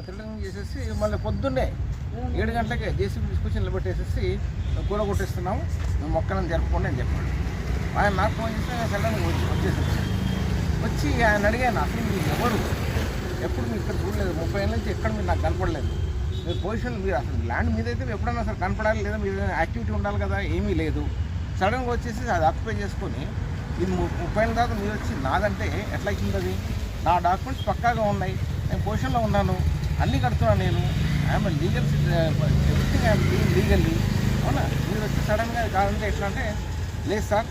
Threatening చేసేసి మళ్ళీ పొద్దున్నే 7 గంటలకే జేసీబీ తీసుకొచ్చి నిలబెట్టేసేసి కూర కొట్టేస్తున్నాము, మేము మొక్కలను జరుపుకోండి అని చెప్పాడు. ఆయన నాకు ఫోన్ చేస్తే సడన్గా వచ్చేసేసి వచ్చి ఆయన అడిగాను, అసలు మీరు ఎవరు, ఎప్పుడు మీరు ఇక్కడ చూడలేదు, 30 ఏళ్ళ నుంచి ఎక్కడ మీరు నాకు కనపడలేదు, మీరు పొజిషన్ మీరు అసలు ల్యాండ్ మీద అయితే ఎప్పుడైనా అసలు కనపడాలి లేదా మీరు యాక్టివిటీ ఉండాలి కదా, ఏమీ లేదు. సడన్గా వచ్చేసి అది ఆక్యుపై చేసుకొని ఇది 30 ఏళ్ళ తర్వాత మీరు వచ్చి నాదంటే ఎట్లా అవుతుంది? అది నా డాక్యుమెంట్స్ పక్కాగా ఉన్నాయి, నేను పొజిషన్లో ఉన్నాను, అన్నీ కడుతున్నాను, నేను I'm legal everything I'm doing legally. అవునా, మీరు వచ్చి సడన్గా కాదంటే ఎట్లా అంటే, లేదు సార్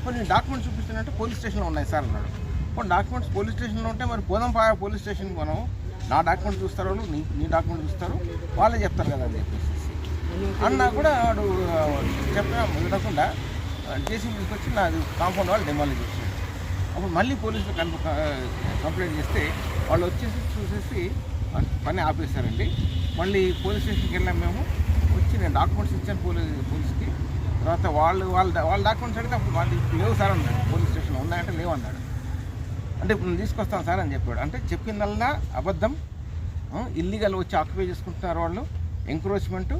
కొన్ని డాక్యుమెంట్స్ చూపిస్తున్నట్టు పోలీస్ స్టేషన్లో ఉన్నాయి సార్ అన్నాడు. కొన్ని డాక్యుమెంట్స్ పోలీస్ స్టేషన్లో ఉంటే మరి పోదాం పోలీస్ స్టేషన్కి మనం, నా డాక్యుమెంట్స్ చూస్తారు వాళ్ళు, నీ డాక్యుమెంట్స్ చూస్తారు, వాళ్ళే చెప్తారు కదా అని చెప్పేసి అన్నా కూడా వాడు వినకుండా జేసీబీ తీసుకొచ్చి నాది కాంపౌండ్ వాళ్ళు డెమాలిష్ చేశారు. అప్పుడు మళ్ళీ పోలీసులు కంప్లైంట్ చేస్తే వాళ్ళు వచ్చేసి చూసేసి పని ఆపేశారండి. మళ్ళీ పోలీస్ స్టేషన్కి వెళ్ళాం మేము, వచ్చి నేను డాక్యుమెంట్స్ ఇచ్చాను పోలీస్కి. తర్వాత వాళ్ళ డాక్యుమెంట్స్ అడిగితే అప్పుడు వాళ్ళు లేవు సార్ అన్నాడు, పోలీస్ స్టేషన్లో ఉన్నాయంటే లేవు అన్నాడు. అంటే ఇప్పుడు నేను తీసుకొస్తాను సార్ అని చెప్పాడు. అంటే చెప్పిందల్లా అబద్ధం, ఇల్లీగల్ వచ్చి ఆక్యుపై చేసుకుంటున్నారు వాళ్ళు, ఎంక్రోచ్మెంటు.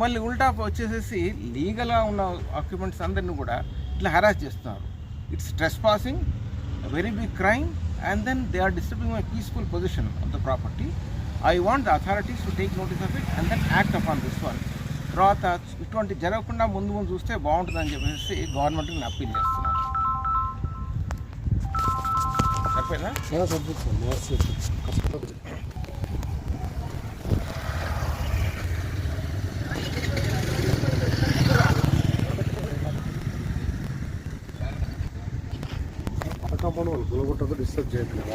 మళ్ళీ ఉల్టా వచ్చేసేసి లీగల్గా ఉన్న ఆక్యుపెంట్స్ అందరినీ కూడా ఇట్లా హెరాస్ చేస్తున్నారు. It's trespassing, very big crime, and then they are disturbing my peaceful position of the property. I want the authorities to take notice of it and then act upon this one. తర్వాత ఇటువంటి జరగకుండా ముందు చూస్తే బాగుంటుందని చెప్పేసి గవర్నమెంట్కి నేను appeal చేస్తున్నాను. సరిపోయిందా? కాంపౌండ్ వాళ్ళు కూలగొట్టదు, డిస్టర్బ్ చేయట్లేదు.